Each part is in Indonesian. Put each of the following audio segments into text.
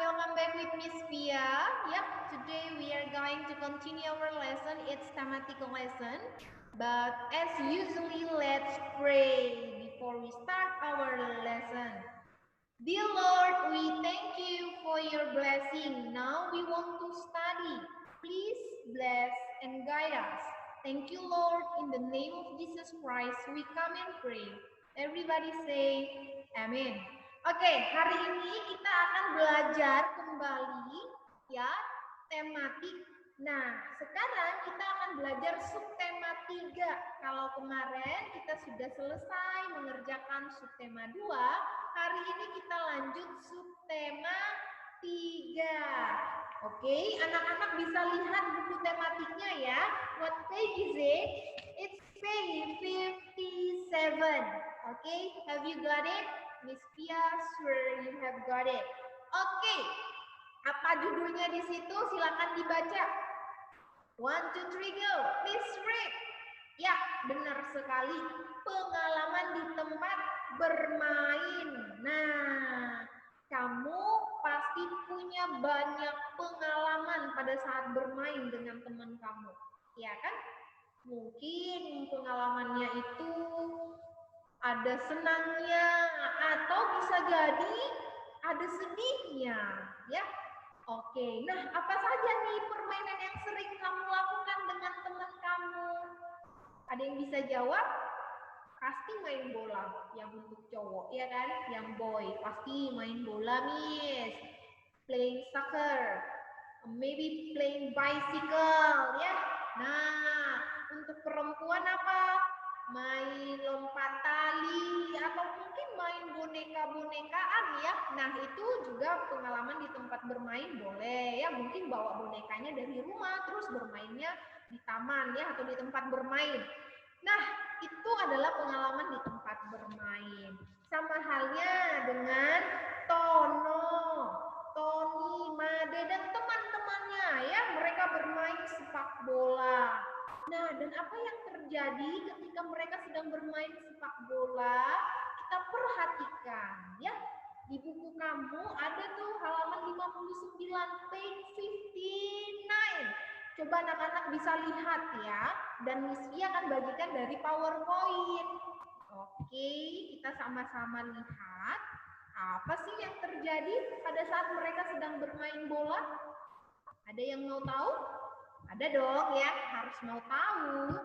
welcome back with Miss Pia. Yep, today we are going to continue our lesson. It's thematic lesson. But as usually, let's pray before we start our lesson. Dear Lord, we thank you for your blessing. Now we want to study. Please bless and guide us. Thank you, Lord. In the name of Jesus Christ, we come and pray. Everybody say, Amen. Oke, hari ini kita akan belajar kembali ya tematik. Nah, sekarang kita akan belajar subtema 3. Kalau kemarin kita sudah selesai mengerjakan subtema 2, hari ini kita lanjut subtema 3. Oke, anak-anak bisa lihat buku tematiknya ya. What page is it? It's page 57. Oke, have you got it? Miss Pia, sure you have got it. Oke, apa judulnya di situ? Silakan dibaca. 1, 2, 3, go. Please read. Ya, benar sekali. Pengalaman di tempat bermain. Nah, kamu pasti punya banyak pengalaman pada saat bermain dengan teman kamu. Ya kan? Mungkin pengalamannya itu ada senangnya atau bisa jadi ada sedihnya, ya. Oke, nah apa saja nih permainan yang sering kamu lakukan dengan teman kamu? Ada yang bisa jawab? Pasti main bola, yang untuk cowok, ya kan? Yang boy, pasti main bola, Miss. Playing soccer, maybe playing bicycle, ya. Nah, untuk perempuan apa? Main lompat tali atau mungkin main boneka-bonekaan ya. Nah, itu juga pengalaman di tempat bermain boleh ya. Mungkin bawa bonekanya dari rumah terus bermainnya di taman ya atau di tempat bermain. Nah, itu adalah pengalaman di tempat bermain. Sama halnya dengan Tono, Tony, Made dan teman-temannya ya. Mereka bermain sepak bola. Nah, dan apa yang terjadi ketika mereka sedang bermain sepak bola? Kita perhatikan ya. Di buku kamu ada tuh halaman 59, page 59. Coba anak-anak bisa lihat ya. Dan Miss Pia akan bagikan dari PowerPoint. Oke, kita sama-sama lihat. Apa sih yang terjadi pada saat mereka sedang bermain bola? Ada yang mau tahu? Ada dong ya, harus mau tahu.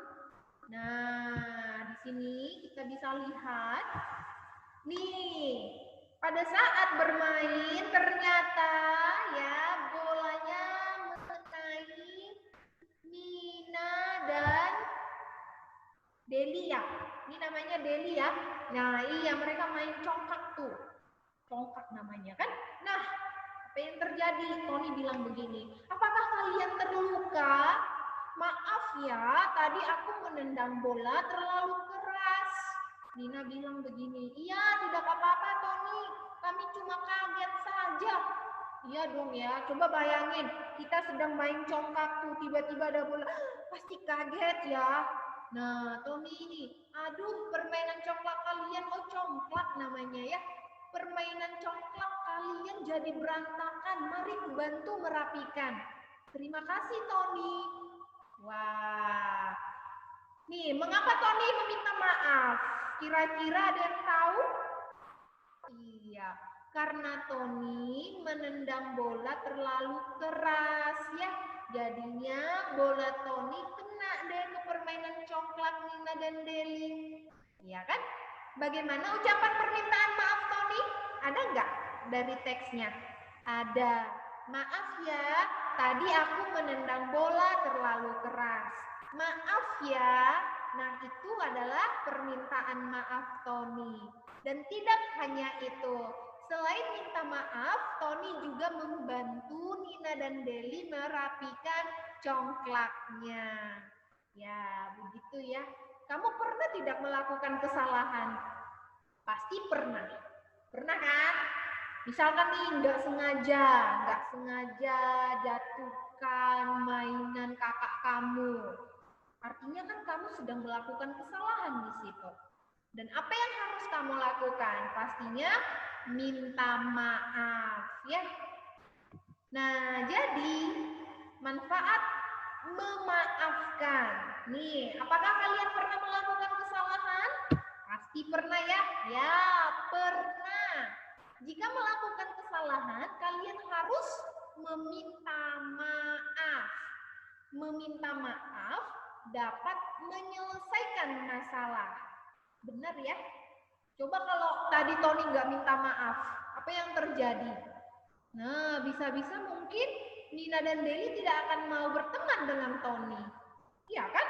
Nah, di sini kita bisa lihat. Nih, pada saat bermain ternyata ya bolanya mengenai Nina dan Delia. Ini namanya Delia. Nah, iya mereka main congkak tuh. Congkak namanya kan. Nah, apa yang terjadi? Tony bilang begini, apakah kalian terluka? Maaf ya, tadi aku menendang bola terlalu keras. Nina bilang begini, iya tidak apa-apa Tony, kami cuma kaget saja. Iya dong ya, coba bayangin, kita sedang main congkak tuh, tiba-tiba ada bola, pasti kaget ya. Nah, Tony ini, aduh permainan congklak kalian, oh congklak namanya ya. Permainan congklak kalian jadi berantakan, mari bantu merapikan. Terima kasih Tony. Wah, nih mengapa Tony meminta maaf? Kira-kira ada yang tahu? Iya, karena Tony menendang bola terlalu keras ya. Jadinya bola Tony kena deh ke permainan congklak Nina dan Deli. Iya kan? Bagaimana ucapan permintaan maaf Tony? Ada nggak dari teksnya? Ada. Maaf ya, tadi aku menendang bola terlalu keras. Maaf ya. Nah, itu adalah permintaan maaf Tony. Dan tidak hanya itu. Selain minta maaf, Tony juga membantu Nina dan Deli merapikan congklaknya. Ya, begitu ya. Kamu pernah tidak melakukan kesalahan? Pasti pernah. Pernah kan? Misalkan nih nggak sengaja jatuhkan mainan kakak kamu. Artinya kan kamu sedang melakukan kesalahan di situ. Dan apa yang harus kamu lakukan? Pastinya minta maaf ya. Nah, jadi manfaat memaafkan. Nih, apakah kalian pernah melakukan kesalahan? Pasti pernah ya? Ya, pernah. Jika melakukan kesalahan, kalian harus meminta maaf. Meminta maaf dapat menyelesaikan masalah. Benar ya? Coba kalau tadi Tony nggak minta maaf, apa yang terjadi? Nah, bisa-bisa mungkin Nina dan Deli tidak akan mau berteman dengan Tony. Iya kan?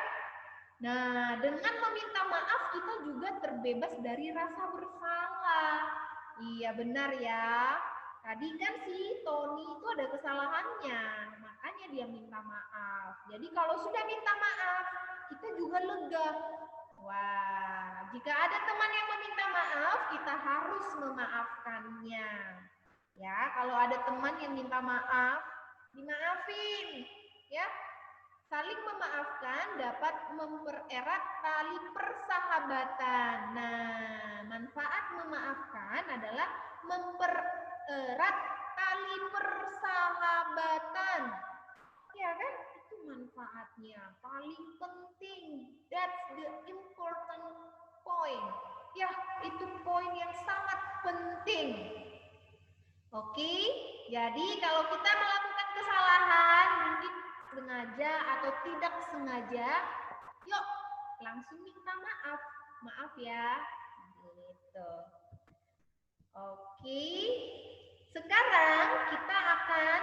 Nah, dengan meminta maaf kita juga terbebas dari rasa bersalah. Iya benar ya. Tadi kan si Tony itu ada kesalahannya, makanya dia minta maaf. Jadi kalau sudah minta maaf, kita juga lega. Wah, jika ada teman yang meminta maaf, kita harus memaafkannya. Ya, kalau ada teman yang minta maaf, dimaafin. Ya, saling memaafkan dapat mempererat tali persahabatan. Nah, manfaat memaafkan adalah mempererat tali persahabatan. Ya kan? Itu manfaatnya. Paling penting. That's the important point. Ya, itu poin yang sangat penting. Oke, jadi kalau kita melakukan kesalahan, mungkin sengaja atau tidak sengaja, yuk langsung minta maaf. Maaf ya. Gitu. Oke, sekarang kita akan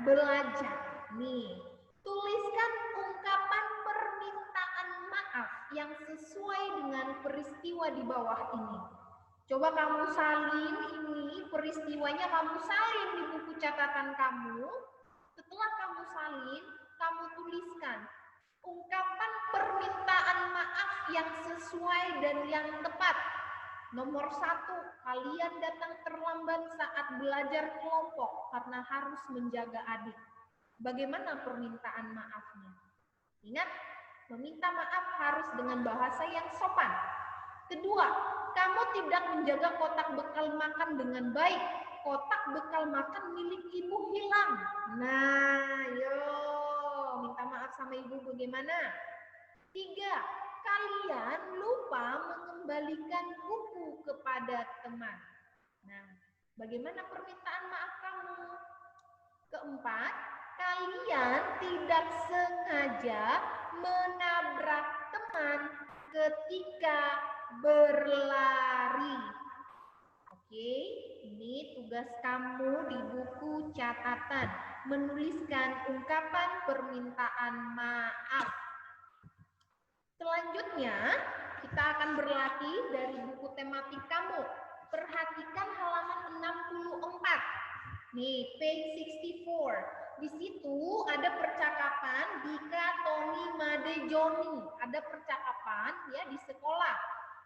belajar nih. Tuliskan ungkapan permintaan maaf yang sesuai dengan peristiwa di bawah ini. Coba kamu salin ini, peristiwanya kamu salin di buku catatan kamu. Setelah kamu salin, kamu tuliskan ungkapan permintaan maaf yang sesuai dan yang tepat. Nomor 1, kalian datang terlambat saat belajar kelompok karena harus menjaga adik. Bagaimana permintaan maafnya? Ingat, meminta maaf harus dengan bahasa yang sopan. Kedua, kamu tidak menjaga kotak bekal makan dengan baik. Kotak bekal makan milik ibu hilang. Nah, yo, minta maaf sama ibu bagaimana? 3, kalian lupa mengembalikan buku kepada teman. Nah, bagaimana permintaan maaf kamu? Keempat, kalian tidak sengaja menabrak teman ketika berlari. Oke, ini tugas kamu di buku catatan. Menuliskan ungkapan permintaan maaf. Selanjutnya, kita akan berlatih dari buku tematik kamu. Perhatikan halaman 64. Nih, page 64. Di situ ada percakapan Dika, Tony, Made, Joni. Ada percakapan ya di sekolah.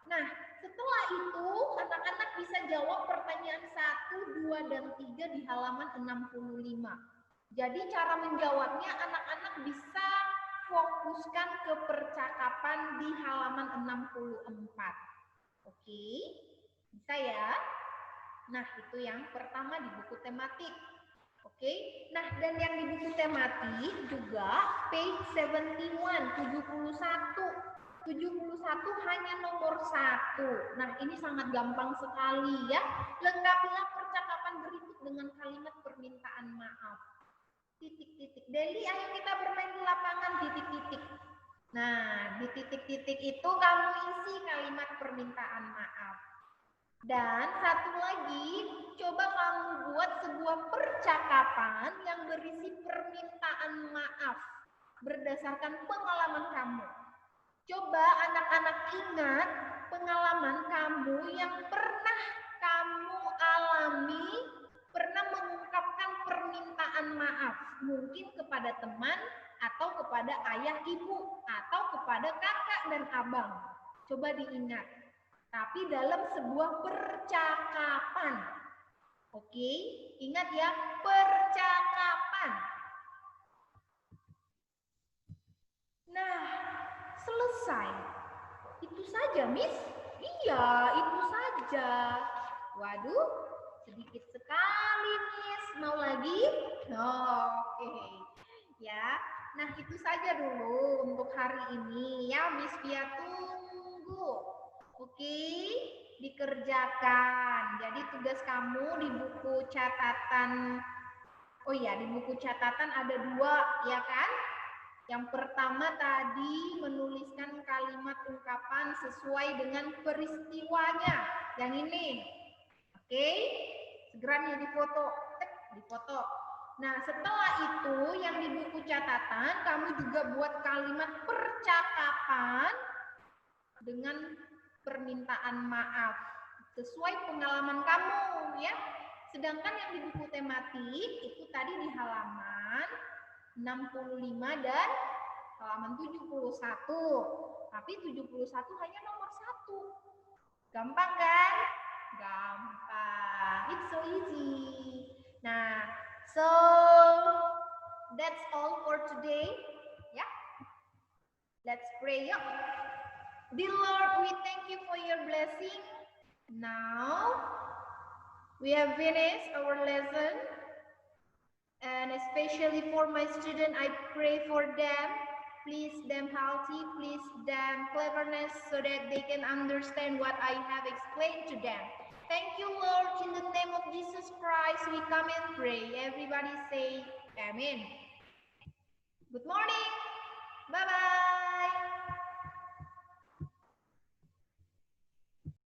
Nah, setelah itu anak-anak bisa jawab pertanyaan 1, 2, dan 3 di halaman 65. Jadi cara menjawabnya anak-anak bisa fokuskan ke percakapan di halaman 64. Oke, bisa ya? Nah, itu yang pertama di buku tematik. Oke, nah dan yang di buku tematik juga page 71, 71 hanya nomor 1. Nah, ini sangat gampang sekali ya. Lengkapilah percakapan berikut dengan kalimat permintaan maaf. Titik-titik. Deli, ayo kita bermain di lapangan titik-titik. Nah, di titik-titik itu kamu isi kalimat permintaan maaf. Dan satu lagi, coba kamu buat sebuah percakapan yang berisi permintaan maaf berdasarkan pengalaman kamu. Coba anak-anak ingat pengalaman kamu yang pernah kamu alami, pernah mengungkapkan permintaan maaf, mungkin kepada teman atau kepada ayah ibu atau kepada kakak dan abang. Coba diingat. Tapi dalam sebuah percakapan. Oke, ingat ya, percakapan. Nah, selesai. Itu saja, Miss? Iya, itu saja. Waduh, Sedikit sekali, Miss. Mau lagi? Oke. Ya. Nah, itu saja dulu untuk hari ini ya, Miss Pia tunggu. Oke, dikerjakan. Jadi tugas kamu di buku catatan. Oh iya, di buku catatan ada 2, ya kan? Yang pertama tadi menuliskan kalimat ungkapan sesuai dengan peristiwanya. Yang ini. Oke, segera nih difoto. Difoto. Nah, setelah itu yang di buku catatan kamu juga buat kalimat percakapan dengan permintaan maaf sesuai pengalaman kamu ya. Sedangkan yang di buku tematik itu tadi di halaman 65 dan halaman 71. Tapi 71 hanya nomor 1. Gampang kan? Gampang. It's so easy. Nah, so that's all for today. Yeah. Let's pray. Yuk. Dear Lord, we thank you for your blessing. Now, we have finished our lesson. And especially for my student, I pray for them. Please them healthy, please them cleverness so that they can understand what I have explained to them. Thank you, Lord. In the name of Jesus Christ, we come and pray. Everybody say Amen. Good morning. Bye-bye.